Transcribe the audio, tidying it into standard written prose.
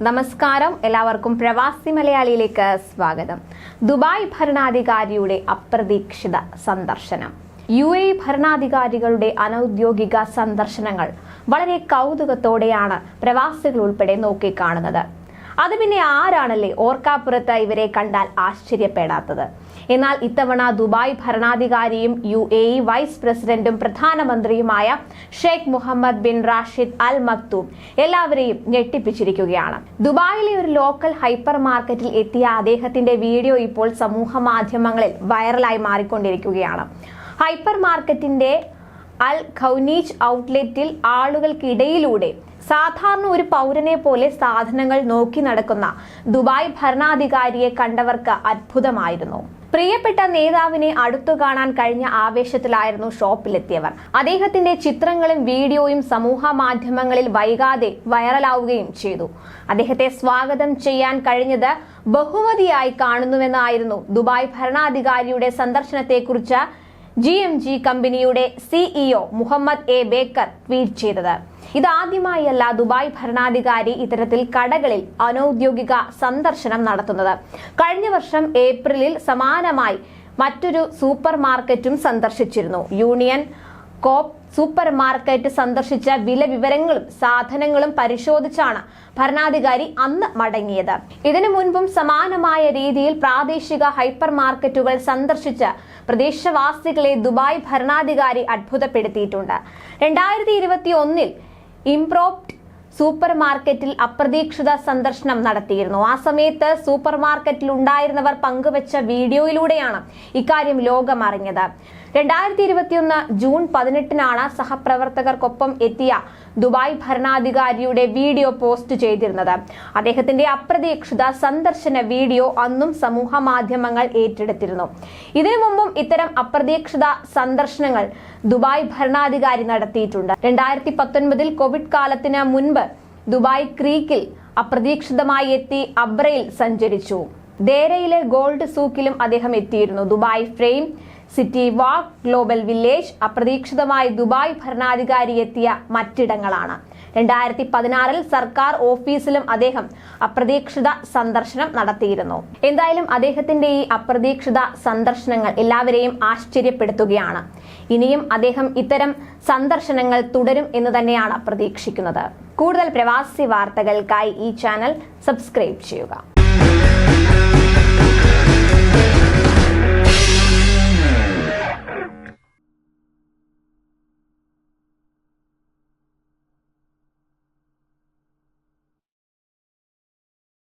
നമസ്കാരം, എല്ലാവർക്കും പ്രവാസി മലയാളിയിലേക്ക് സ്വാഗതം. ദുബായ് ഭരണാധികാരിയുടെ അപ്രതീക്ഷിത സന്ദർശനം. UAE ഭരണാധികാരികളുടെ അനൌദ്യോഗിക സന്ദർശനങ്ങൾ വളരെ കൗതുകത്തോടെയാണ് പ്രവാസികൾ ഉൾപ്പെടെ നോക്കിക്കാണുന്നത്. അത് പിന്നെ ആരാണല്ലേ ഓർക്കാപ്പുറത്ത് ഇവരെ കണ്ടാൽ ആശ്ചര്യപ്പെടാത്തത്. എന്നാൽ ഇത്തവണ ദുബായ് ഭരണാധികാരിയും UAE വൈസ് പ്രസിഡന്റും പ്രധാനമന്ത്രിയുമായ Sheikh Mohammed bin Rashid Al Maktoum എല്ലാവരെയും ഞെട്ടിപ്പിച്ചിരിക്കുകയാണ്. ദുബായിലെ ഒരു ലോക്കൽ ഹൈപ്പർ മാർക്കറ്റിൽ എത്തിയ അദ്ദേഹത്തിന്റെ വീഡിയോ ഇപ്പോൾ സമൂഹ മാധ്യമങ്ങളിൽ വൈറലായി മാറിക്കൊണ്ടിരിക്കുകയാണ്. ഹൈപ്പർ മാർക്കറ്റിന്റെ അൽ ഖൗനീജ് ഔട്ട്ലെറ്റിൽ ആളുകൾക്കിടയിലൂടെ സാധാരണ ഒരു പൗരനെ പോലെ സാധനങ്ങൾ നോക്കി നടക്കുന്ന ദുബായ് ഭരണാധികാരിയെ കണ്ടവർക്ക് അത്ഭുതമായിരുന്നു. പ്രിയപ്പെട്ട നേതാവിനെ അടുത്തു കാണാൻ കഴിഞ്ഞ ആവേശത്തിലായിരുന്നു ഷോപ്പിലെത്തിയവർ. അദ്ദേഹത്തിന്റെ ചിത്രങ്ങളും വീഡിയോയും സമൂഹ മാധ്യമങ്ങളിൽ വൈകാതെ വൈറലാവുകയും ചെയ്തു. അദ്ദേഹത്തെ സ്വാഗതം ചെയ്യാൻ കഴിഞ്ഞത് ബഹുമതിയായി കാണുന്നുവെന്നായിരുന്നു ദുബായ് ഭരണാധികാരിയുടെ സന്ദർശനത്തെക്കുറിച്ച് GMG കമ്പനിയുടെ CEO Mohammed A Baker tweet ചെയ്തത്. ഇതാദ്യമായല്ല ദുബായ് ഭരണാധികാരി ഇത്തരത്തിൽ കടകളിൽ അനൌദ്യോഗിക സന്ദർശനം നടത്തുന്നത്. കഴിഞ്ഞ വർഷം ഏപ്രിലിൽ സമാനമായി മറ്റൊരു സൂപ്പർ മാർക്കറ്റും സന്ദർശിച്ചിരുന്നു. യൂണിയൻ കോപ്പ് സൂപ്പർ മാർക്കറ്റ് സന്ദർശിച്ച വില വിവരങ്ങളും സാധനങ്ങളും പരിശോധിച്ചാണ് ഭരണാധികാരി അന്ന് മടങ്ങിയത്. ഇതിനു മുൻപും സമാനമായ രീതിയിൽ പ്രാദേശിക ഹൈപ്പർ മാർക്കറ്റുകൾ സന്ദർശിച്ച് പ്രദേശവാസികളെ ദുബായ് ഭരണാധികാരി അത്ഭുതപ്പെടുത്തിയിട്ടുണ്ട്. 2021 ഇംപ്രോപ്റ്റ് സൂപ്പർ മാർക്കറ്റിൽ അപ്രതീക്ഷിത സന്ദർശനം നടത്തിയിരുന്നു. ആ സമയത്ത് സൂപ്പർ മാർക്കറ്റിൽ ഉണ്ടായിരുന്നവർ പങ്കുവച്ച വീഡിയോയിലൂടെയാണ് ഇക്കാര്യം ലോകം അറിഞ്ഞത്. 2021 ജൂൺ 18 സഹപ്രവർത്തകർക്കൊപ്പം എത്തിയ ദുബായ് ഭരണാധികാരിയുടെ വീഡിയോ പോസ്റ്റ് ചെയ്തിരുന്നത്. അദ്ദേഹത്തിന്റെ അപ്രതീക്ഷിത സന്ദർശന വീഡിയോ അന്നും സമൂഹ മാധ്യമങ്ങൾ ഏറ്റെടുത്തിരുന്നു. ഇതിനു മുമ്പും ഇത്തരം അപ്രതീക്ഷിത സന്ദർശനങ്ങൾ ദുബായ് ഭരണാധികാരി നടത്തിയിട്ടുണ്ട്. 2019 കോവിഡ് കാലത്തിന് മുൻപ് ദുബായ് ക്രീക്കിൽ അപ്രതീക്ഷിതമായി എത്തി അബ്രയിൽ സഞ്ചരിച്ചു. ദേരയിലെ ഗോൾഡ് സൂക്കിലും അദ്ദേഹം എത്തിയിരുന്നു. ദുബായ് ഫ്രെയിം, സിറ്റി വാക്ക്, ഗ്ലോബൽ വില്ലേജ് അപ്രതീക്ഷിതമായി ദുബായ് ഭരണാധികാരി എത്തിയ മറ്റിടങ്ങളാണ്. 2016 സർക്കാർ ഓഫീസിലും അദ്ദേഹം അപ്രതീക്ഷിത സന്ദർശനം നടത്തിയിരുന്നു. എന്തായാലും അദ്ദേഹത്തിന്റെ ഈ അപ്രതീക്ഷിത സന്ദർശനങ്ങൾ എല്ലാവരെയും ആശ്ചര്യപ്പെടുത്തുകയാണ്. ഇനിയും അദ്ദേഹം ഇത്തരം സന്ദർശനങ്ങൾ തുടരും എന്ന് തന്നെയാണ് പ്രതീക്ഷിക്കുന്നത്. കൂടുതൽ പ്രവാസി വാർത്തകൾക്കായി ഈ ചാനൽ സബ്സ്ക്രൈബ് ചെയ്യുക.